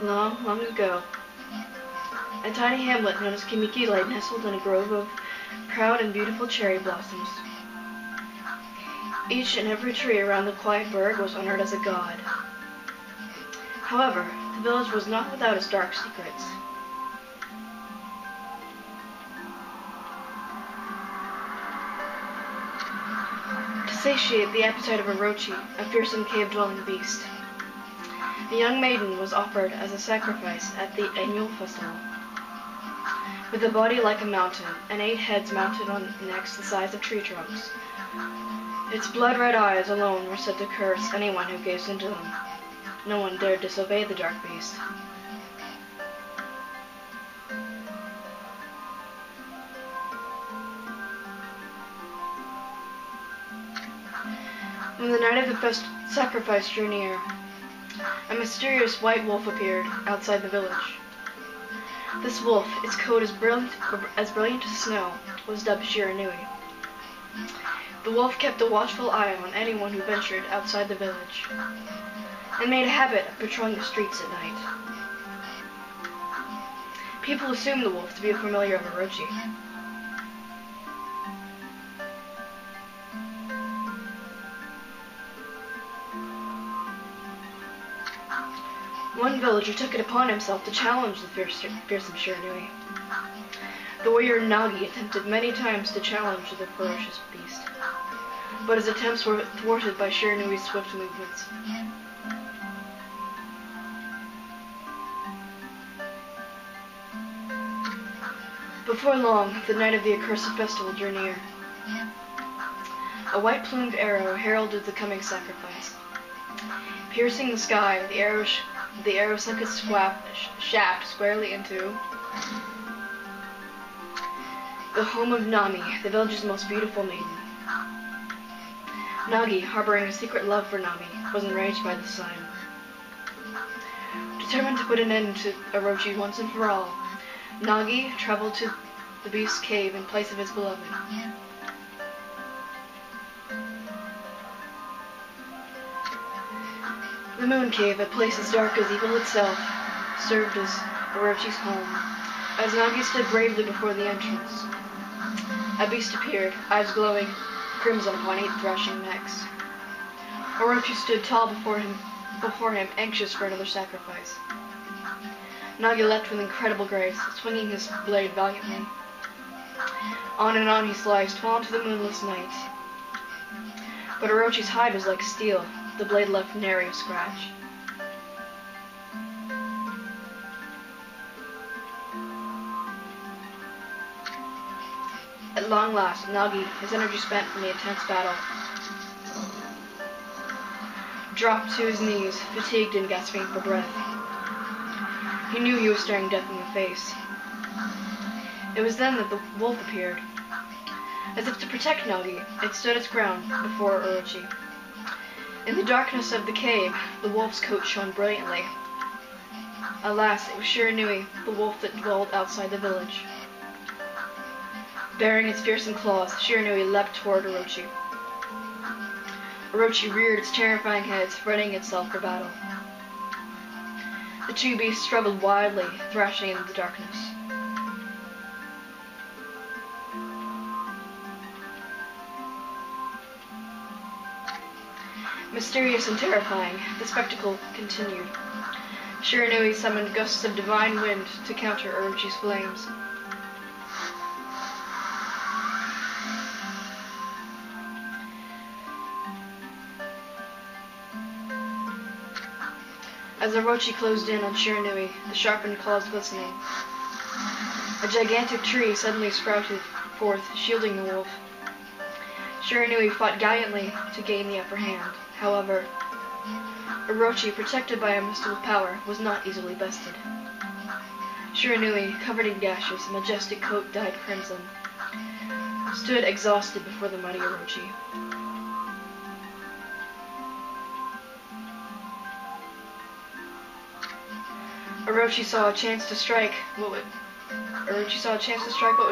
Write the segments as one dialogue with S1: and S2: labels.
S1: Long, long ago, a tiny hamlet known as Kimiki lay nestled in a grove of proud and beautiful cherry blossoms. Each and every tree around the quiet burg was honored as a god. However, the village was not without its dark secrets. To satiate the appetite of Orochi, a fearsome cave-dwelling beast, the young maiden was offered as a sacrifice at the annual festival. With a body like a mountain, and 8 heads mounted on necks the size of tree trunks, its blood-red eyes alone were said to curse anyone who gazed into them. No one dared disobey the dark beast. When the night of the sacrifice drew near, a mysterious white wolf appeared outside the village. This wolf, its coat as brilliant as snow, was dubbed Shiranui. The wolf kept a watchful eye on anyone who ventured outside the village, and made a habit of patrolling the streets at night. People assumed the wolf to be a familiar of Orochi. One villager took it upon himself to challenge the fearsome Shiranui. The warrior Nagi attempted many times to challenge the ferocious beast, but his attempts were thwarted by Shiranui's swift movements. Before long, the night of the accursed festival drew near. A white-plumed arrow heralded the coming sacrifice. Piercing the sky, the arrow sunk its shaft squarely into the home of Nami, the village's most beautiful maiden. Nagi, harboring a secret love for Nami, was enraged by the sign. Determined to put an end to Orochi once and for all, Nagi traveled to the beast's cave in place of his beloved. The moon cave, a place as dark as evil itself, served as Orochi's home. As Nagi stood bravely before the entrance, a beast appeared, eyes glowing crimson upon 8 thrashing necks. Orochi stood tall before him, anxious for another sacrifice. Nagi leapt with incredible grace, swinging his blade valiantly. On and on he sliced, fell into the moonless night. But Orochi's hide was like steel. The blade left nary a scratch. At long last, Nagi, his energy spent from the intense battle, dropped to his knees, fatigued and gasping for breath. He knew he was staring death in the face. It was then that the wolf appeared. As if to protect Nagi, it stood its ground before Orochi. In the darkness of the cave, the wolf's coat shone brilliantly. Alas, it was Shiranui, the wolf that dwelled outside the village. Bearing its fearsome claws, Shiranui leapt toward Orochi. Orochi reared its terrifying head, spreading itself for battle. The 2 beasts struggled wildly, thrashing in the darkness. Mysterious and terrifying, the spectacle continued. Shiranui summoned gusts of divine wind to counter Orochi's flames. As Orochi closed in on Shiranui, the sharpened claws glistening, a gigantic tree suddenly sprouted forth, shielding the wolf. Shiranui fought gallantly to gain the upper hand. However, Orochi, protected by a mystical power, was not easily bested. Shiranui, covered in gashes, a majestic coat dyed crimson, stood exhausted before the mighty Orochi. Orochi saw a chance to strike what would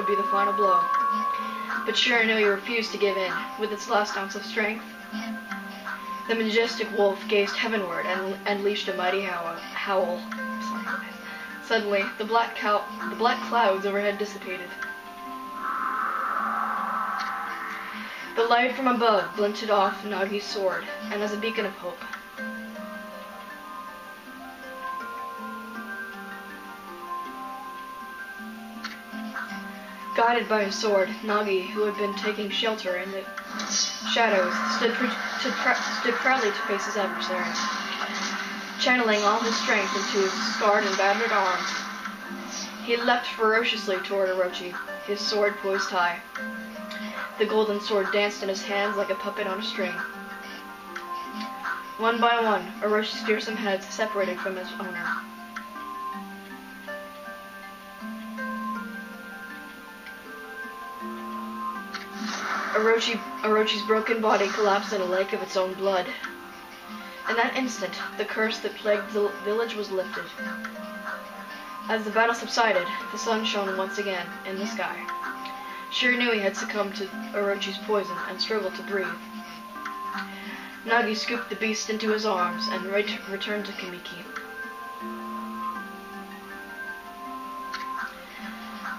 S1: be the final blow. But Shiranui refused to give in. With its last ounce of strength, the majestic wolf gazed heavenward and unleashed a mighty howl. Suddenly, the black clouds overhead dissipated. The light from above glinted off Nagi's sword, and as a beacon of hope. Guided by his sword, Nagi, who had been taking shelter in the shadows, stood proudly to face his adversary. Channeling all his strength into his scarred and battered arm, he leapt ferociously toward Orochi, his sword poised high. The golden sword danced in his hands like a puppet on a string. One by one, Orochi's fearsome heads separated from his owner. Orochi's broken body collapsed in a lake of its own blood. In that instant, the curse that plagued the village was lifted. As the battle subsided, the sun shone once again in the sky. Shiranui had succumbed to Orochi's poison and struggled to breathe. Nagi scooped the beast into his arms and returned to Kamiki.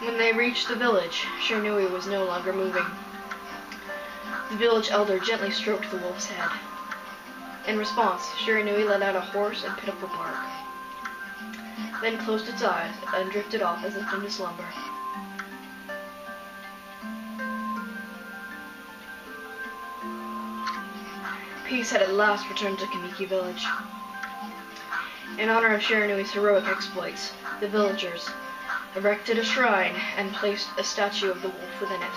S1: When they reached the village, Shiranui was no longer moving. The village elder gently stroked the wolf's head. In response, Shiranui let out a hoarse and pitiful bark, then closed its eyes and drifted off as if into slumber. Peace had at last returned to Kamiki village. In honor of Shiranui's heroic exploits, the villagers erected a shrine and placed a statue of the wolf within it.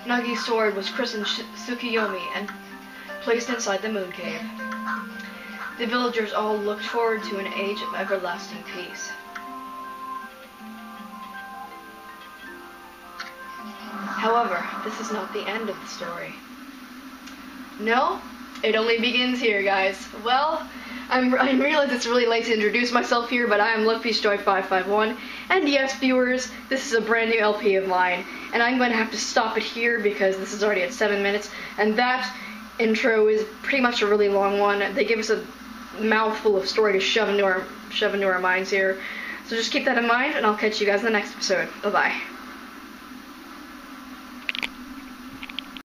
S1: Nagi's sword was christened Tsukiyomi and placed inside the moon cave. The villagers all looked forward to an age of everlasting peace. However, this is not the end of the story. No, it only begins here, guys. Well, I realize it's really late to introduce myself here, but I am LuckPeaceJoy551, and yes, viewers, this is a brand new LP of mine, and I'm going to have to stop it here because this is already at 7 minutes, and that intro is pretty much a really long one. They give us a mouthful of story to shove into our minds here, so just keep that in mind, and I'll catch you guys in the next episode. Bye-bye.